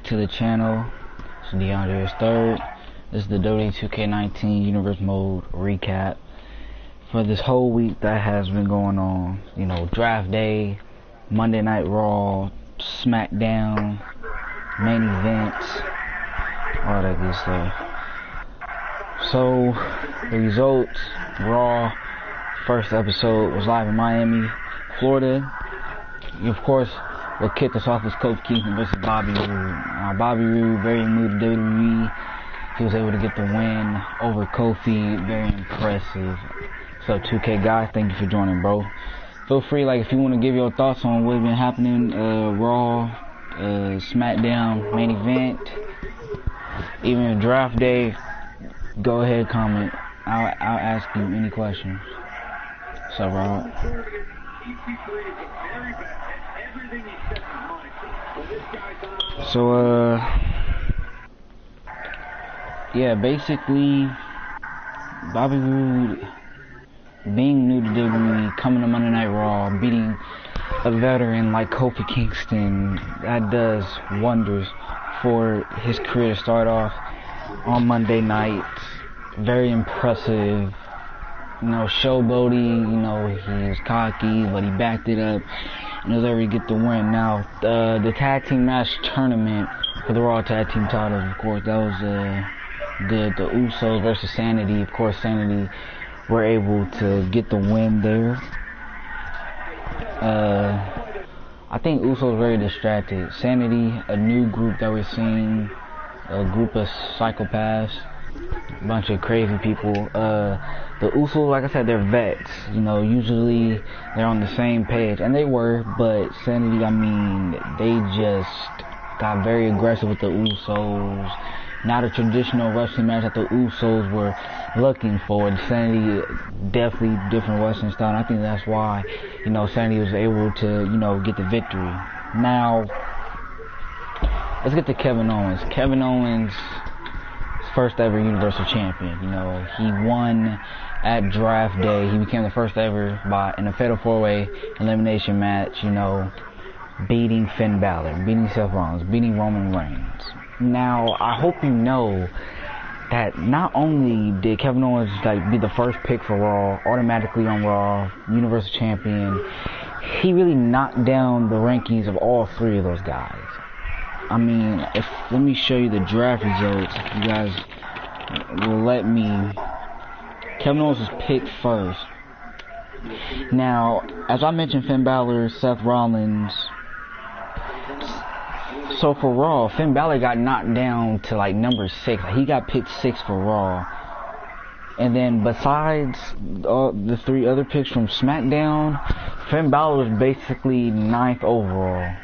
to the channel. It's DeAndre's third. This is the WWE 2K19 Universe Mode recap for this whole week that has been going on. You know, Draft Day, Monday Night Raw, SmackDown, main events, all that good stuff. So, the results: Raw, first episode was live in Miami, Florida. Of course, what kicked us off was Kofi Kingston versus Bobby Roode. Bobby Roode, very new to WWE. He was able to get the win over Kofi. Very impressive. So 2K guys, thank you for joining, bro. Feel free, if you want to give your thoughts on what's been happening, Raw, SmackDown, main event, even Draft Day, go ahead, comment. I'll ask you any questions. What's up, Rob? So, yeah, basically, Bobby Roode, being new to WWE, coming to Monday Night Raw, beating a veteran like Kofi Kingston, that does wonders for his career to start off on Monday night. Very impressive. You know, showboaty, you know, he was cocky, but he backed it up and was able to get the win. Now, the tag team match tournament for the Raw tag team titles, of course, that was good. The Usos versus Sanity. Of course, Sanity were able to get the win there. I think Usos very distracted. Sanity, a new group that we're seeing, a group of psychopaths, a bunch of crazy people. The Usos, like I said, they're vets. You know, usually they're on the same page, and they were, but Sanity, I mean, they just got very aggressive with the Usos. Not a traditional wrestling match that the Usos were looking for. Sanity, definitely different wrestling style, and I think that's why, you know, Sanity was able to, you know, get the victory. Now, let's get to Kevin Owens. Kevin Owens, first ever Universal Champion. You know, he won at Draft Day. He became the first ever in a Fatal 4-Way elimination match, you know, beating Finn Balor, beating Seth Rollins, beating Roman Reigns. Now, I hope you know that not only did Kevin Owens be the first pick for Raw, automatically on Raw, Universal Champion, he really knocked down the rankings of all three of those guys. I mean, let me show you the draft results, if you guys will let me. Kevin Owens was picked first. Now, as I mentioned, Finn Balor, Seth Rollins. So for Raw, Finn Balor got knocked down to number 6. He got picked 6 for Raw. And then besides the 3 other picks from SmackDown, Finn Balor was basically 9th overall.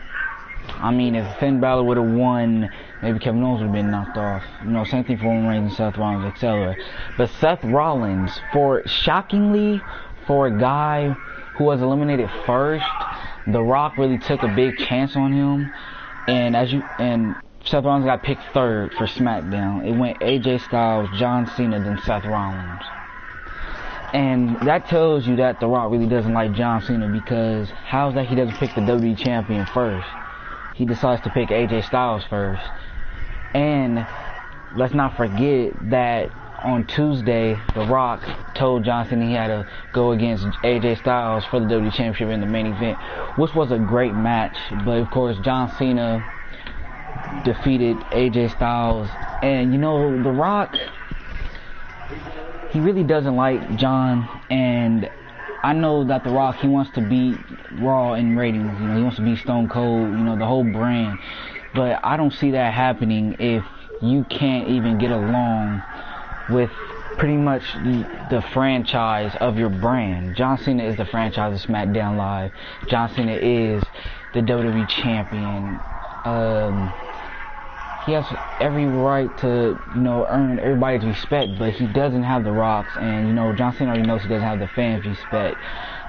I mean, if Finn Balor would have won, maybe Kevin Owens would have been knocked off. You know, same thing for Roman Reigns and Seth Rollins, etc. But Seth Rollins, shockingly, for a guy who was eliminated first, The Rock really took a big chance on him. And Seth Rollins got picked 3rd for SmackDown. It went AJ Styles, John Cena, then Seth Rollins. And that tells you that The Rock really doesn't like John Cena, because how's that he doesn't pick the WWE champion first? He decides to pick AJ Styles first. And let's not forget that on Tuesday, The Rock told John Cena he had to go against AJ Styles for the WWE Championship in the main event, which was a great match. But of course, John Cena defeated AJ Styles. And you know, The Rock, he really doesn't like John. And I know that The Rock, he wants to beat Raw in ratings. You know, he wants to beat Stone Cold, you know, the whole brand. But I don't see that happening if you can't even get along with pretty much the franchise of your brand. John Cena is the franchise of SmackDown Live. John Cena is the WWE champion. He has every right to, you know, earn everybody's respect, but he doesn't have The Rock's, and, you know, John Cena already knows he doesn't have the fans' respect.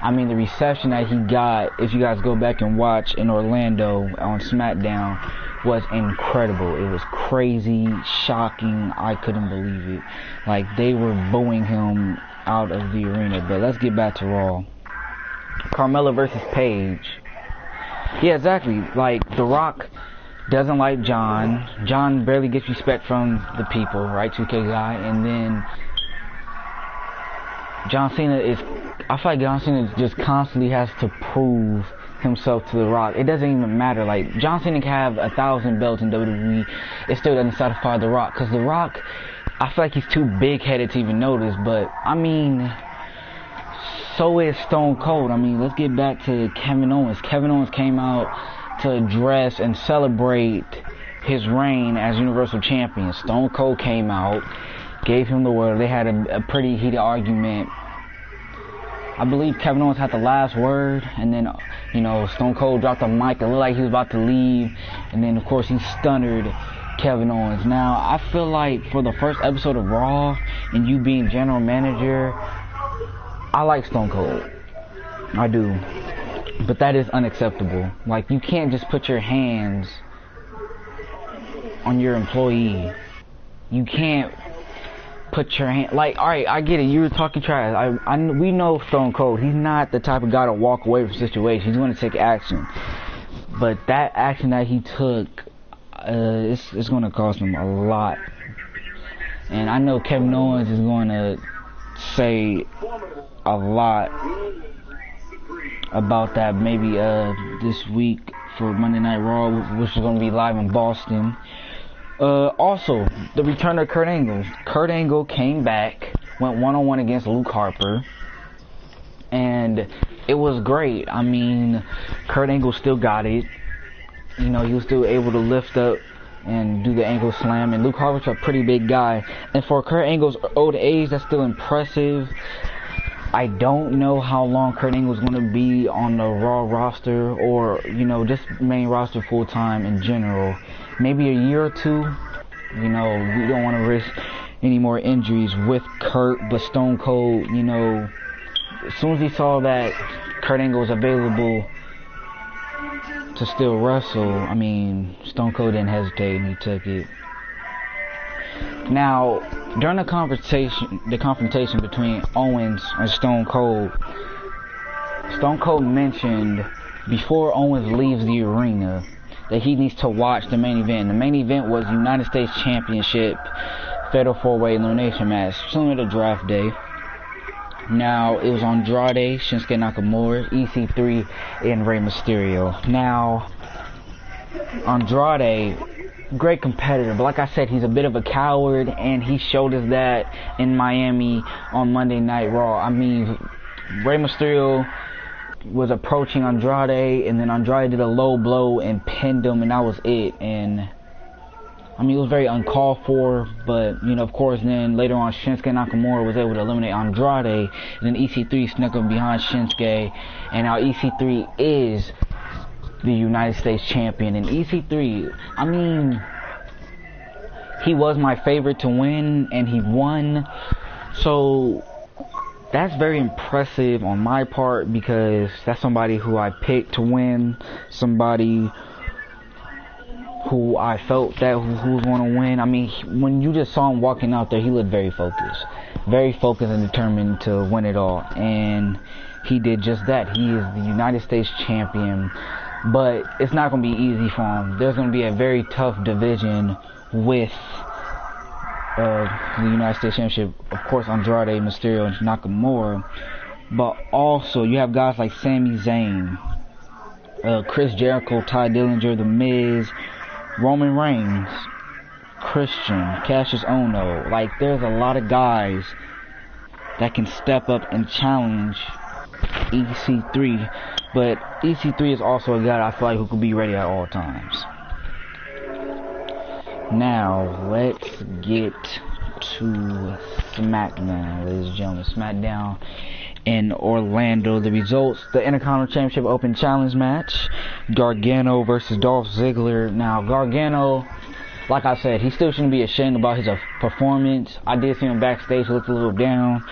I mean, the reception that he got, if you guys go back and watch in Orlando on SmackDown, was incredible. It was crazy, shocking. I couldn't believe it. They were booing him out of the arena. But let's get back to Raw. Carmella versus Paige. Yeah, exactly. The Rock doesn't like John. John barely gets respect from the people, right? 2K guy. And then John Cena I feel like John Cena just constantly has to prove himself to The Rock. It doesn't even matter. Like, John Cena can have 1,000 belts in WWE. It still doesn't satisfy The Rock. Because The Rock, I feel like he's too big-headed to even notice. But, I mean, so is Stone Cold. I mean, let's get back to Kevin Owens. Kevin Owens came out to address and celebrate his reign as Universal Champion. Stone Cold came out, gave him the word. They had a pretty heated argument. I believe Kevin Owens had the last word, and then, you know, Stone Cold dropped the mic. It looked like he was about to leave, and then, of course, he stunnered Kevin Owens. Now, I feel like for the first episode of Raw, and you being general manager, I like Stone Cold. I do. But that is unacceptable. Like, you can't just put your hands on your employee. You can't put your hand, like, alright, I get it, you were talking trash. We know Stone Cold. He's not the type of guy to walk away from situations. He's going to take action. But that action that he took, it's going to cost him a lot. And I know Kevin Owens is going to say a lot about that maybe this week for Monday Night Raw, which is going to be live in Boston. Also, the return of Kurt Angle. Kurt Angle came back, went one-on-one against Luke Harper, and it was great. I mean, Kurt Angle still got it. You know, he was still able to lift up and do the ankle slam, and Luke Harper's a pretty big guy. And for Kurt Angle's old age, that's still impressive. I don't know how long Kurt Angle's going to be on the Raw roster, or, you know, just main roster full-time in general. Maybe a year or two. You know, we don't want to risk any more injuries with Kurt, but Stone Cold, you know, as soon as he saw that Kurt Angle was available to still wrestle, I mean, Stone Cold didn't hesitate and he took it. Now, during the confrontation between Owens and Stone Cold mentioned before Owens leaves the arena that he needs to watch the main event. The main event was the United States Championship Fatal 4-Way Elimination match, similar to Draft Day. Now, it was Andrade, Shinsuke Nakamura, EC3, and Rey Mysterio. Now, Andrade, great competitor, but like I said, he's a bit of a coward, and he showed us that in Miami on Monday Night Raw. I mean, Rey Mysterio was approaching Andrade, and then Andrade did a low blow and pinned him, and that was it. And I mean, it was very uncalled for, but, you know, of course, then later on, Shinsuke Nakamura was able to eliminate Andrade, and then EC3 snuck him behind Shinsuke, and now EC3 is the United States Champion. And EC3, I mean, he was my favorite to win, and he won, so that's very impressive on my part, because that's somebody who I picked to win, somebody who I felt that who was going to win. I mean, when you just saw him walking out there, he looked very focused and determined to win it all, and he did just that. He is the United States Champion, but it's not going to be easy for him. There's going to be a very tough division with the United States Championship, of course, Andrade, Mysterio, and Nakamura, but also you have guys like Sami Zayn, Chris Jericho, Ty Dillinger, The Miz, Roman Reigns, Christian, Cassius Ohno. Like, there's a lot of guys that can step up and challenge EC3, but EC3 is also a guy I feel like who could be ready at all times. Now, let's get to SmackDown, ladies and gentlemen. SmackDown in Orlando. The results: the Intercontinental Championship Open Challenge match, Gargano versus Dolph Ziggler. Now, Gargano, like I said, he still shouldn't be ashamed about his performance. I did see him backstage, he looked a little down,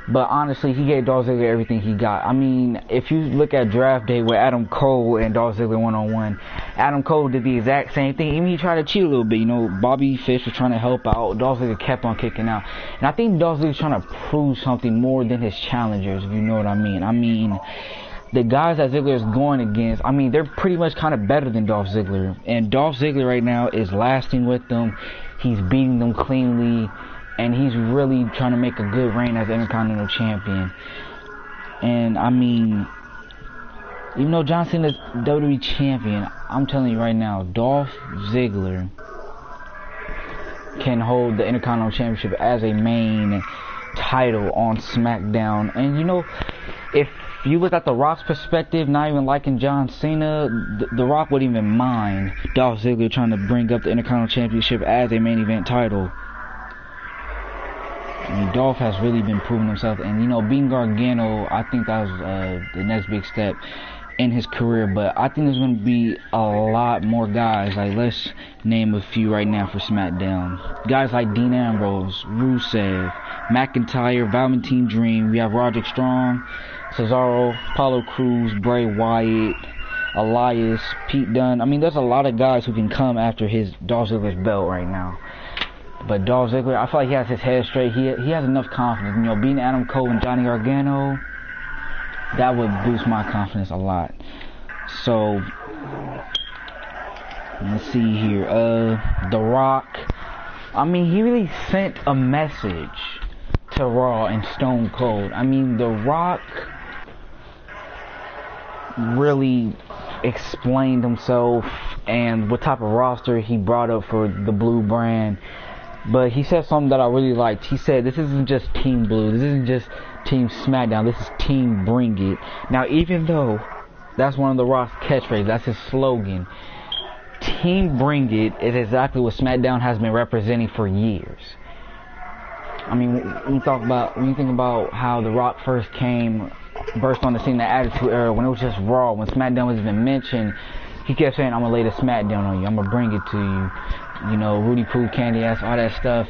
but honestly, he gave Dolph Ziggler everything he got. I mean, if you look at Draft Day with Adam Cole and Dolph Ziggler one-on-one, Adam Cole did the exact same thing. Even he tried to cheat a little bit. You know, Bobby Fish was trying to help out. Dolph Ziggler kept on kicking out. And I think Dolph Ziggler's trying to prove something more than his challengers, if you know what I mean. I mean, the guys that Ziggler is going against, I mean, they're pretty much kind of better than Dolph Ziggler. And Dolph Ziggler right now is lasting with them. He's beating them cleanly. And he's really trying to make a good reign as Intercontinental Champion. And, I mean, even though John Cena's WWE Champion, I'm telling you right now, Dolph Ziggler can hold the Intercontinental Championship as a main title on SmackDown. And, you know, if you look at The Rock's perspective, not even liking John Cena, The Rock wouldn't even mind Dolph Ziggler trying to bring up the Intercontinental Championship as a main event title. I mean, Dolph has really been proving himself, and, you know, beating Gargano, I think that was the next big step in his career. But I think there's going to be a lot more guys. Like, let's name a few right now for SmackDown. Guys like Dean Ambrose, Rusev, McIntyre, Velveteen Dream. We have Roderick Strong, Cesaro, Apollo Crews, Bray Wyatt, Elias, Pete Dunne. I mean, there's a lot of guys who can come after his Dolph Ziggler's belt right now. But Dolph Ziggler, I feel like he has his head straight. He has enough confidence. You know, beating Adam Cole and Johnny Gargano, that would boost my confidence a lot. So, let's see here. The Rock, I mean, he really sent a message to Raw and Stone Cold. I mean, The Rock really explained himself and what type of roster he brought up for the Blue brand. But he said something that I really liked. He said, this isn't just Team Blue. This isn't just Team SmackDown. This is Team Bring It. Now, even though that's one of The Rock's catchphrases, that's his slogan, Team Bring It is exactly what SmackDown has been representing for years. I mean, when you think about how The Rock first burst on the scene, the Attitude Era, when it was just Raw, when SmackDown was even mentioned, he kept saying, I'm going to lay the SmackDown on you. I'm going to bring it to you. You know, Rudy Poo, Candy Ass, all that stuff.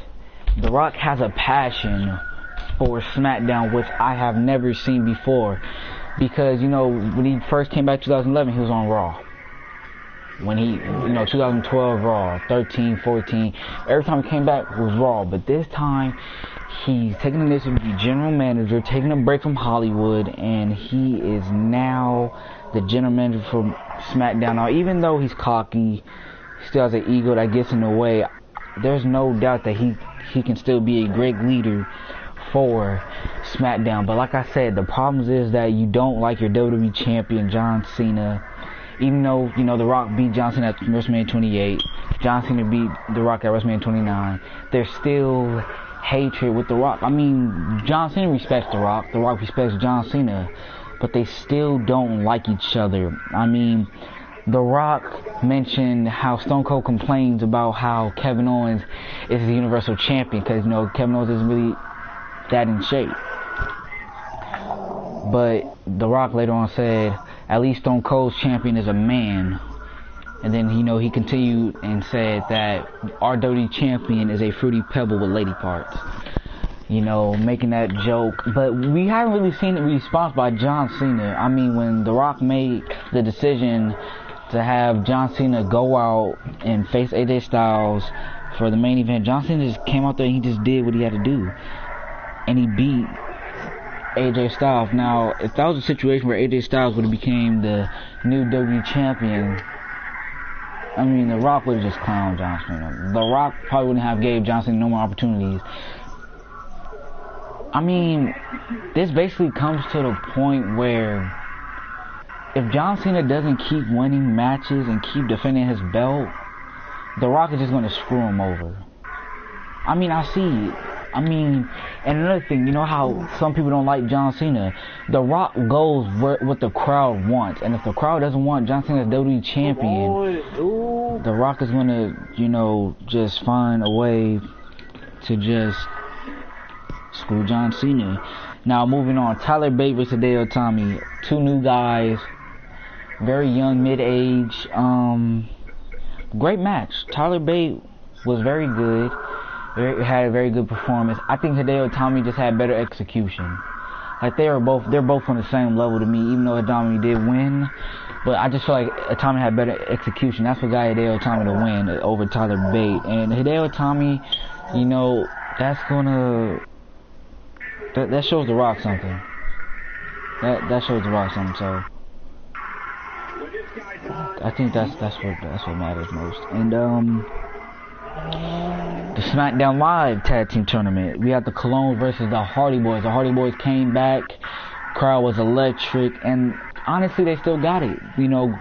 The Rock has a passion for SmackDown, which I have never seen before. Because, you know, when he first came back 2011, he was on Raw. When he, you know, 2012 Raw, 13, 14, every time he came back it was Raw. But this time, he's taking the initiative to be general manager, taking a break from Hollywood, and he is now the general manager for SmackDown. Now, even though he's cocky, he still has an ego that gets in the way, there's no doubt that he can still be a great leader for SmackDown. But like I said, the problem is that you don't like your WWE champion John Cena. Even though, you know, The Rock beat John Cena at WrestleMania 28, John Cena beat The Rock at WrestleMania 29, there's still hatred with The Rock. I mean, John Cena respects The Rock respects John Cena, but they still don't like each other. I mean, The Rock mentioned how Stone Cold complains about how Kevin Owens is the Universal Champion because, you know, Kevin Owens isn't really that in shape. But The Rock later on said, at least Stone Cold's champion is a man. And then, you know, he continued and said that our WWE champion is a fruity pebble with lady parts. You know, making that joke. But we haven't really seen a response by John Cena. I mean, when The Rock made the decision to have John Cena go out and face AJ Styles for the main event, John Cena just came out there and he just did what he had to do. And he beat AJ Styles. Now, if that was a situation where AJ Styles would have became the new WWE champion, I mean, The Rock would have just clowned John Cena. The Rock probably wouldn't have gave John Cena no more opportunities. I mean, this basically comes to the point where if John Cena doesn't keep winning matches and keep defending his belt, The Rock is just going to screw him over. I mean, I see it. I mean, and another thing, you know how some people don't like John Cena? The Rock goes what the crowd wants. And if the crowd doesn't want John Cena as WWE champion, The Rock is going to, you know, just find a way to just screw John Cena. Now, moving on. Tyler Bate versus Hideo Itami. Two new guys. Very young, mid-age. Great match. Tyler Bate was very good. Had a very good performance. I think Hideo Itami just had better execution. Like they're both on the same level to me, even though Itami did win. But I just feel like Itami had better execution. That's what got Hideo Itami to win over Tyler Bate. And Hideo Itami, you know, that shows The Rock something. That shows The Rock something. So I think that's what matters most. And the SmackDown Live Tag Team Tournament, we had the Colognes versus the Hardy Boys. The Hardy Boys came back, crowd was electric, and honestly, they still got it. You know,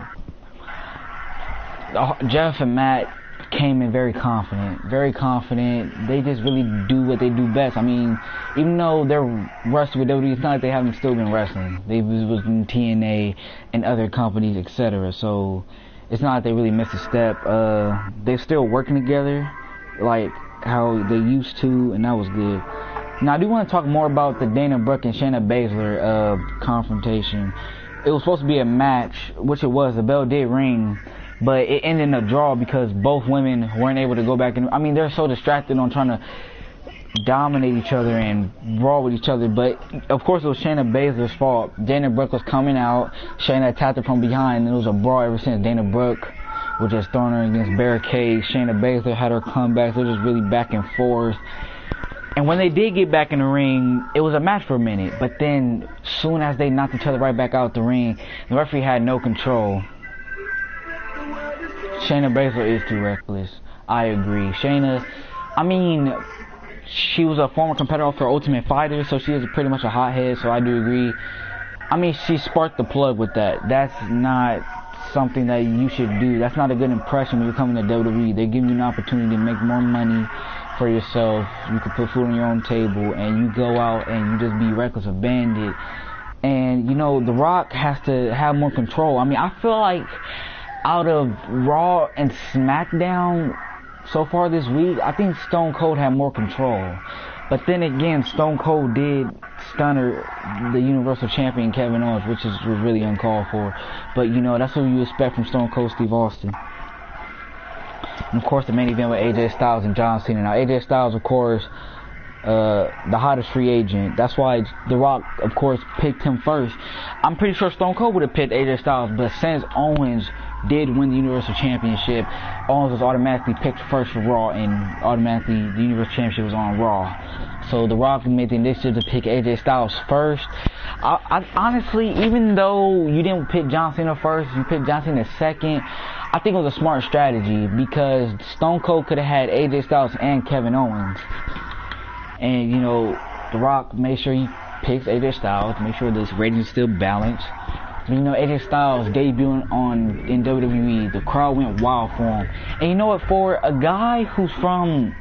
Jeff and Matt came in very confident. They just really do what they do best. I mean, even though they're wrestling with WWE, it's not like they haven't still been wrestling. They was in TNA and other companies, etc. So it's not like they really missed a step. They're still working together like how they used to, and that was good. Now I do want to talk more about the Dana Brooke and Shayna Baszler confrontation. It was supposed to be a match, which it was. The bell did ring, but it ended in a draw because both women weren't able to go back and, I mean, they're so distracted on trying to dominate each other and brawl with each other. But of course it was Shayna Baszler's fault. Dana Brooke was coming out, Shayna attacked her from behind, and it was a brawl ever since. Dana Brooke was just throwing her against barricades. Shayna Baszler had her comebacks. They were just really back and forth. And when they did get back in the ring, it was a match for a minute. But then, soon as they knocked each other right back out the ring, the referee had no control. Shayna Baszler is too reckless. I agree. Shayna, I mean, she was a former competitor for Ultimate Fighter, so she is pretty much a hothead, so I do agree. I mean, she sparked the plug with that. That's not something that you should do. That's not a good impression when you're coming to WWE. They're giving you an opportunity to make more money for yourself. You can put food on your own table, and you go out and you just be reckless, abandoned. And, you know, The Rock has to have more control. I mean, I feel like out of Raw and SmackDown so far this week, I think Stone Cold had more control. But then again, Stone Cold did stunner the Universal Champion Kevin Owens, which was really uncalled for. But, you know, that's what you expect from Stone Cold Steve Austin. And of course, the main event with AJ Styles and John Cena. Now, AJ Styles, of course, the hottest free agent. That's why The Rock, of course, picked him first. I'm pretty sure Stone Cold would have picked AJ Styles, but since Owens did win the Universal Championship, Owens was automatically picked first for Raw, and automatically the Universal Championship was on Raw. So The Rock made the initiative to pick AJ Styles first. I honestly, even though you didn't pick John Cena first, you picked John Cena second, I think it was a smart strategy because Stone Cold could have had AJ Styles and Kevin Owens. And, you know, The Rock made sure he picks AJ Styles, make sure this rating is still balanced. You know, AJ Styles debuting in WWE, the crowd went wild for him. And you know what, for a guy who's from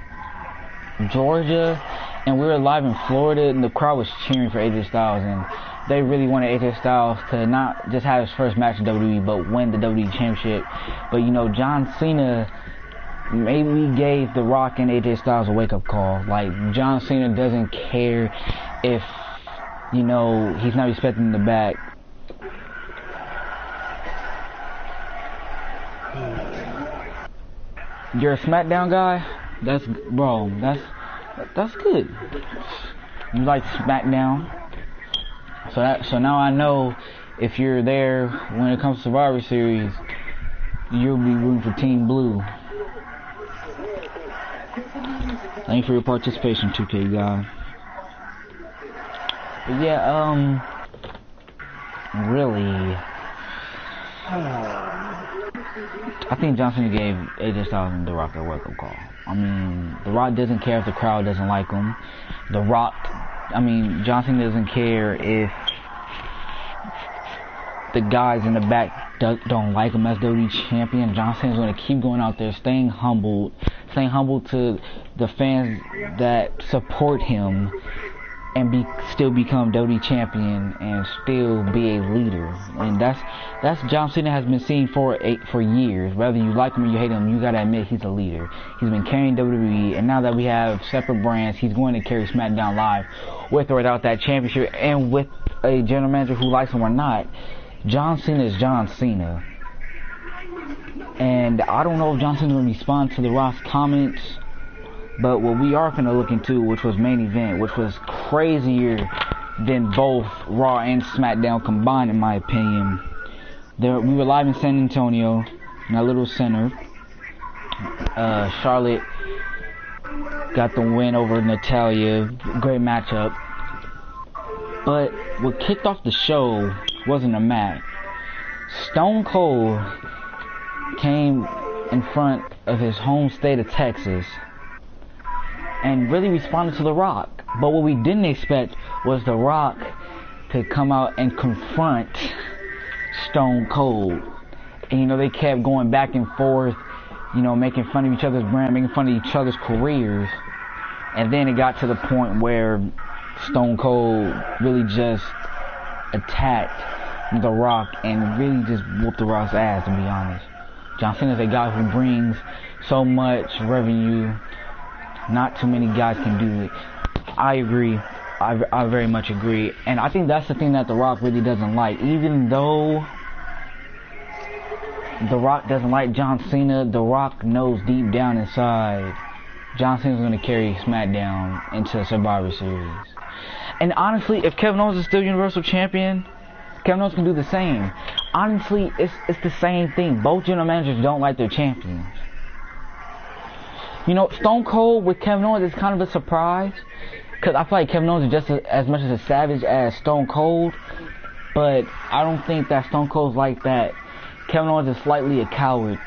Georgia, and we were live in Florida, and the crowd was cheering for AJ Styles, and they really wanted AJ Styles to not just have his first match in WWE, but win the WWE Championship. But, you know, John Cena maybe gave The Rock and AJ Styles a wake-up call. Like, John Cena doesn't care if, you know, he's not respecting the back. You're a SmackDown guy? That's good. You like SmackDown. So now I know if you're there when it comes to Survivor Series, you'll be rooting for Team Blue. Thank you for your participation, 2K guy. But yeah, really, I think John Cena gave AJ Styles and The Rock a wake-up call. I mean, The Rock doesn't care if the crowd doesn't like him. John Cena doesn't care if the guys in the back don't like him as WWE champion. John Cena's going to keep going out there, staying humble to the fans that support him, and still become WWE champion and still be a leader. And that's John Cena has been seen for years. Whether you like him or you hate him, you gotta admit he's a leader. He's been carrying WWE, and now that we have separate brands, he's going to carry SmackDown Live with or without that championship, and with a general manager who likes him or not. John Cena is John Cena. And I don't know if John Cena's going to respond to The Rock's comments, but what we are going to look into, which was main event, which was crazier than both Raw and SmackDown combined, in my opinion. We were live in San Antonio, in that little center. Charlotte got the win over Natalya. Great matchup. But what kicked off the show wasn't a match. Stone Cold came in front of his home state of Texas and really responded to The Rock. But what we didn't expect was The Rock to come out and confront Stone Cold. And, you know, they kept going back and forth, you know, making fun of each other's brand, making fun of each other's careers. And then it got to the point where Stone Cold really just attacked The Rock and really just whooped The Rock's ass, to be honest. John Cena's a guy who brings so much revenue. Not too many guys can do it. I agree. I very much agree. And I think that's the thing that The Rock really doesn't like. Even though The Rock doesn't like John Cena, The Rock knows deep down inside John Cena's going to carry SmackDown into Survivor Series. And honestly, if Kevin Owens is still Universal Champion, Kevin Owens can do the same. Honestly, it's the same thing. Both general managers don't like their champions. You know, Stone Cold with Kevin Owens is kind of a surprise, because I feel like Kevin Owens is just as much as a savage as Stone Cold, but I don't think that Stone Cold's like that. Kevin Owens is slightly a coward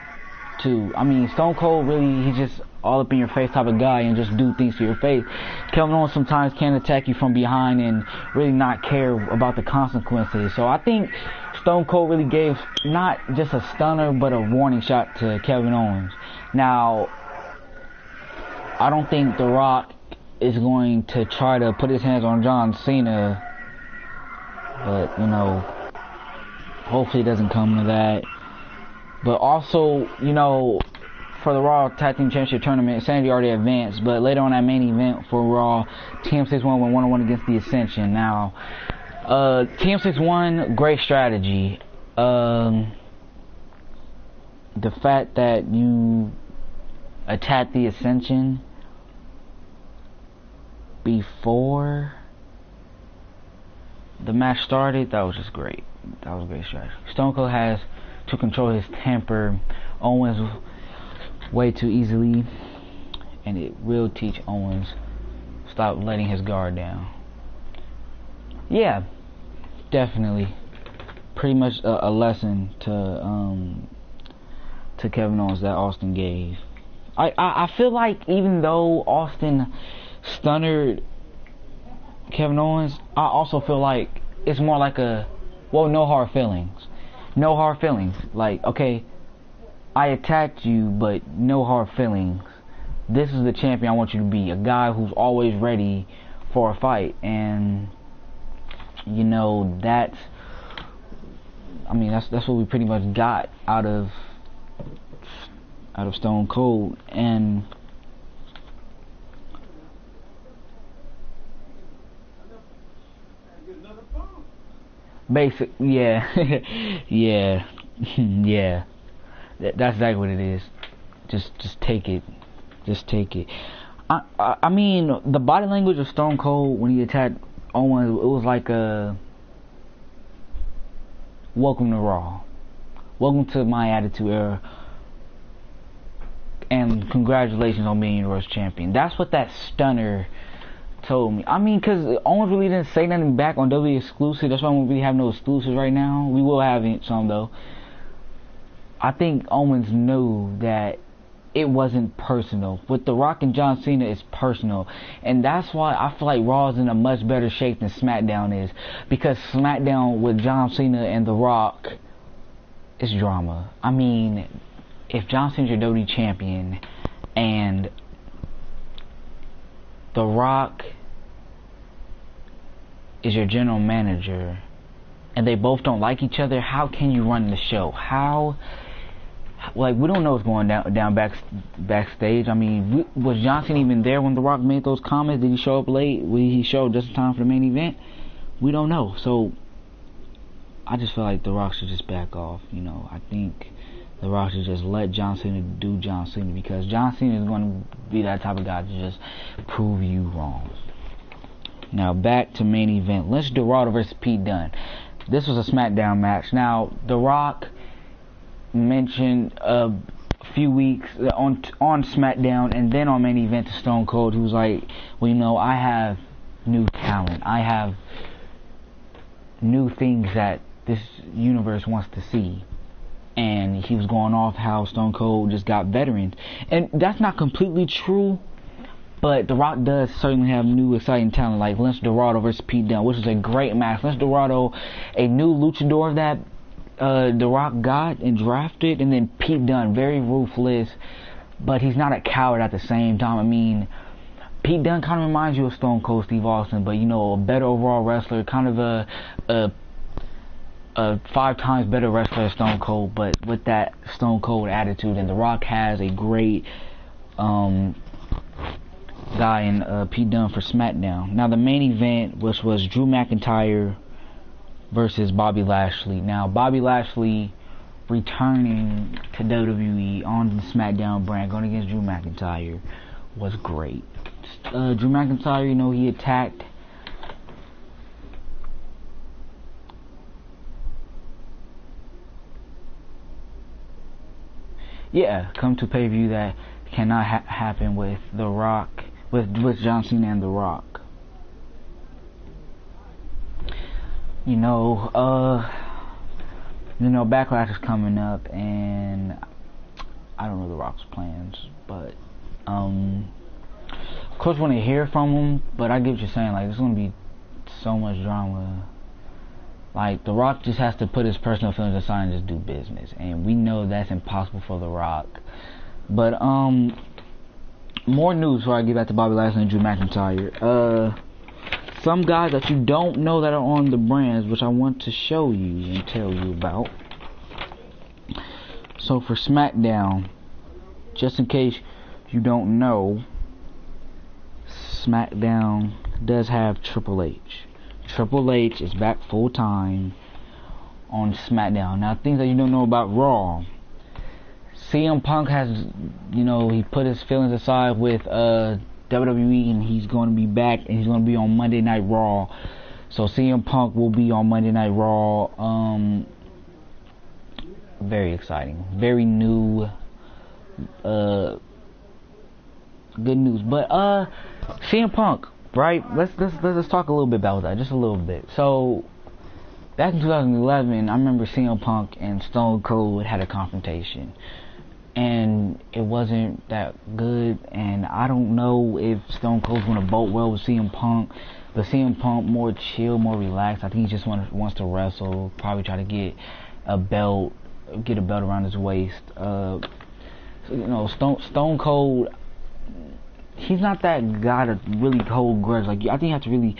too. I mean, Stone Cold really, he's just all up in your face type of guy and just do things to your face. Kevin Owens sometimes can attack you from behind and really not care about the consequences. So I think Stone Cold really gave not just a stunner but a warning shot to Kevin Owens. Now, I don't think The Rock is going to try to put his hands on John Cena, but, you know, hopefully it doesn't come to that. But also, you know, for the Raw Tag Team Championship Tournament, Sanity already advanced, but later on that main event for Raw, TM6 won 1-1 against the Ascension. Now, TM6 won, great strategy. The fact that you attacked the Ascension before the match started, that was just great. That was a great strategy. Stone Cold has to control his temper. Owens way too easily, and it will teach Owens stop letting his guard down. Yeah, definitely, pretty much a lesson to Kevin Owens that Austin gave. I feel like even though Austin stunnered Kevin Owens, I also feel like it's more like no hard feelings. No hard feelings. Like, okay, I attacked you, but no hard feelings. This is the champion I want you to be. A guy who's always ready for a fight. And, you know, that's what we pretty much got out of Stone Cold. And yeah. Yeah. Yeah. That's exactly what it is. Just take it. Just take it. I mean, the body language of Stone Cold when he attacked Owens, it was like a welcome to Raw. Welcome to my Attitude Era. And congratulations on being Universal Champion. That's what that stunner told me. I mean, because Owens really didn't say nothing back on WWE exclusive. That's why we really have no exclusives right now. We will have some though. I think Owens knew that it wasn't personal. With The Rock and John Cena, it's personal. And that's why I feel like Raw is in a much better shape than SmackDown is. Because SmackDown with John Cena and The Rock is drama. I mean, if John Cena's your WWE champion and The Rock is your general manager and they both don't like each other, how can you run the show? Like, we don't know what's going down backstage. I mean, was John Cena even there when The Rock made those comments? Did he show up late? Did he show up just in time for the main event? We don't know. So I just feel like The Rock should just back off. You know, I think The Rock should just let John Cena do John Cena, because John Cena is going to be that type of guy to just prove you wrong. Now back to main event. Let's do Dorado versus Pete Dunne. This was a SmackDown match. Now The Rock mentioned a few weeks on SmackDown and then on main event to Stone Cold, he was like, well, you know, I have new talent. I have new things that this universe wants to see. And he was going off how Stone Cold just got veterans. And that's not completely true, but The Rock does certainly have new exciting talent, like Lince Dorado versus Pete Dunne, which is a great match. Lince Dorado, a new luchador that The Rock got and drafted, and then Pete Dunne, very ruthless, but he's not a coward at the same time. I mean, Pete Dunne kind of reminds you of Stone Cold Steve Austin, but, you know, a better overall wrestler, kind of a 5 times better wrestler than Stone Cold, but with that Stone Cold attitude. And The Rock has a great guy in Pete Dunne for SmackDown. Now the main event, which was Drew McIntyre versus Bobby Lashley. Now Bobby Lashley returning to WWE on the SmackDown brand, going against Drew McIntyre, was great. Drew McIntyre, you know, he attacked come to pay-per-view that cannot happen with The Rock, with John Cena and The Rock. You know, Backlash is coming up, and I don't know The Rock's plans, but of course, want to hear from him. But I get what you're saying. Like, there's gonna be so much drama. Like, The Rock just has to put his personal feelings aside and just do business, and we know that's impossible for The Rock. But more news before I get back to Bobby Lashley and Drew McIntyre. Some guys that you don't know that are on the brands, which I want to show you and tell you about. So for SmackDown, just in case you don't know, SmackDown does have Triple H. Triple H is back full time on SmackDown. Now, things that you don't know about Raw. CM Punk has, you know, he put his feelings aside with WWE, and he's going to be back, and he's going to be on Monday Night Raw. So CM Punk will be on Monday Night Raw. Very exciting, very new, good news. But CM Punk, right? Let's talk a little bit about that, just a little bit. So back in 2011, I remember CM Punk and Stone Cold had a confrontation, and it wasn't that good. And I don't know if Stone Cold's gonna bolt well with CM Punk, but CM Punk more chill, more relaxed. I think he just wants to wrestle, probably try to get a belt around his waist. So, you know, Stone Cold, he's not that guy to really hold grudge. Like, I think you have to really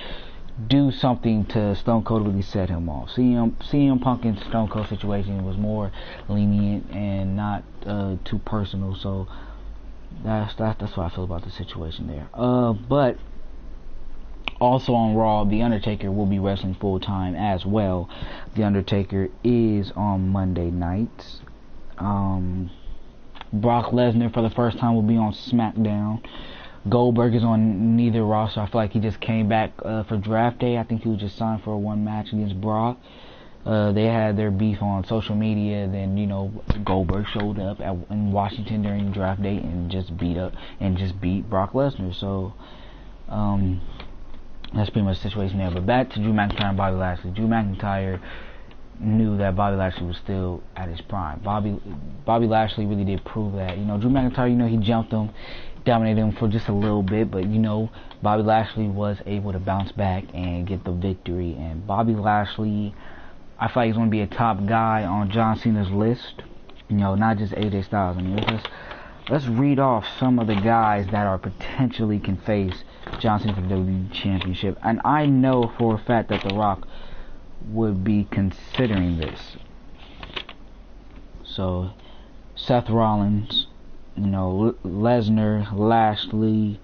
do something to Stone Cold to really set him off. CM Punk and Stone Cold situation was more lenient and not too personal. So that's what I feel about the situation there. But also on Raw, The Undertaker will be wrestling full time as well. The Undertaker is on Monday nights. Brock Lesnar for the first time will be on SmackDown. Goldberg is on neither roster. I feel like he just came back for draft day. I think he was just signed for one match against Brock. They had their beef on social media. Then, you know, Goldberg showed up in Washington during draft day and just beat Brock Lesnar. So that's pretty much the situation there. But back to Drew McIntyre and Bobby Lashley. Drew McIntyre knew that Bobby Lashley was still at his prime. Bobby Lashley really did prove that. You know, Drew McIntyre, you know, he jumped him, dominated him for just a little bit, but, you know, Bobby Lashley was able to bounce back and get the victory. And Bobby Lashley, I feel like he's going to be a top guy on John Cena's list. You know, not just AJ Styles. I mean, let's read off some of the guys that are potentially can face John Cena for the WWE Championship. And I know for a fact that The Rock would be considering this. So Seth Rollins, you know, Lesnar, Lashley,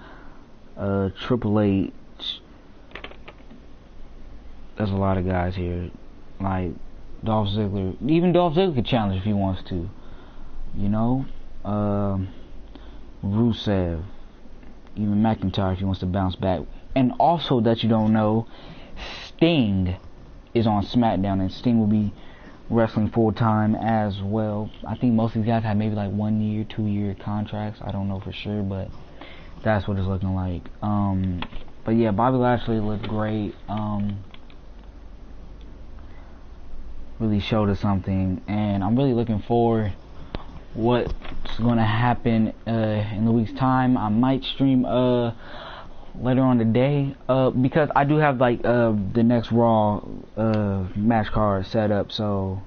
Triple H. There's a lot of guys here, like Dolph Ziggler. Even Dolph Ziggler could challenge if he wants to, you know. Rusev, even McIntyre if he wants to bounce back. And also, that you don't know, Sting is on SmackDown, and Sting will be wrestling full time as well. I think most of these guys have maybe like 1 year, 2 year contracts. I don't know for sure, but that's what it's looking like. But yeah, Bobby Lashley looked great. really showed us something, and I'm really looking forward what's gonna happen in the week's time. I might stream later on today because I do have like the next Raw match card set up, so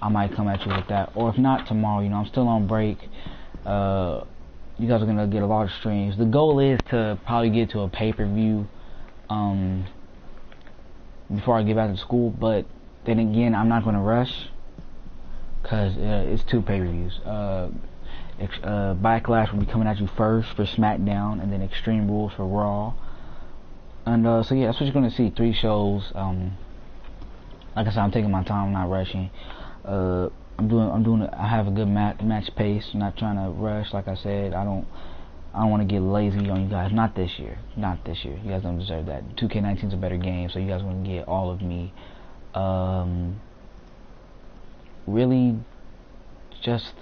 I might come at you with that, or if not tomorrow. You know, I'm still on break. You guys are gonna get a lot of streams. The goal is to probably get to a pay-per-view before I get back to school, but then again, I'm not gonna rush because it's 2 pay-per-views. Backlash will be coming at you first for SmackDown, and then Extreme Rules for Raw. And so yeah, that's what you're gonna see. 3 shows. Like I said, I'm taking my time. I'm not rushing. I have a good match pace. I'm not trying to rush. Like I said, I don't want to get lazy on you guys. Not this year. Not this year. You guys don't deserve that. 2K19 is a better game, so you guys want to get all of me. Really, just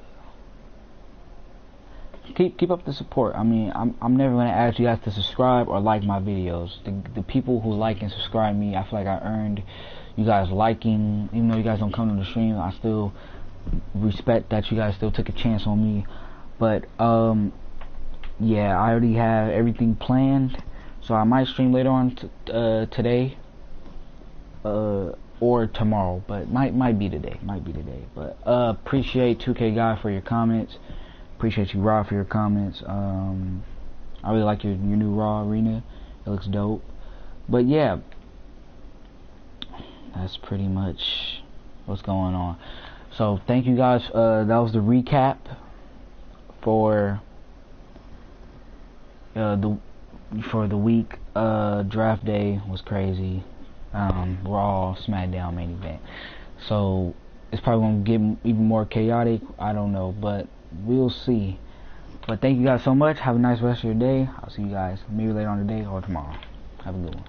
keep up the support. I mean, I'm never gonna ask you guys to subscribe or like my videos. The people who like and subscribe me, I feel like I earned you guys liking. Even though you guys don't come to the stream, I still respect that you guys still took a chance on me. But yeah, I already have everything planned, so I might stream later on today or tomorrow, but might be today. But appreciate 2K guy for your comments. Appreciate you, Rob, for your comments. I really like your new Raw arena. It looks dope. But yeah, that's pretty much what's going on. So thank you guys. That was the recap for the week. Draft day was crazy. Raw, SmackDown main event. So it's probably gonna get even more chaotic. I don't know, but we'll see. But thank you guys so much. Have a nice rest of your day. I'll see you guys maybe later on today or tomorrow. Have a good one.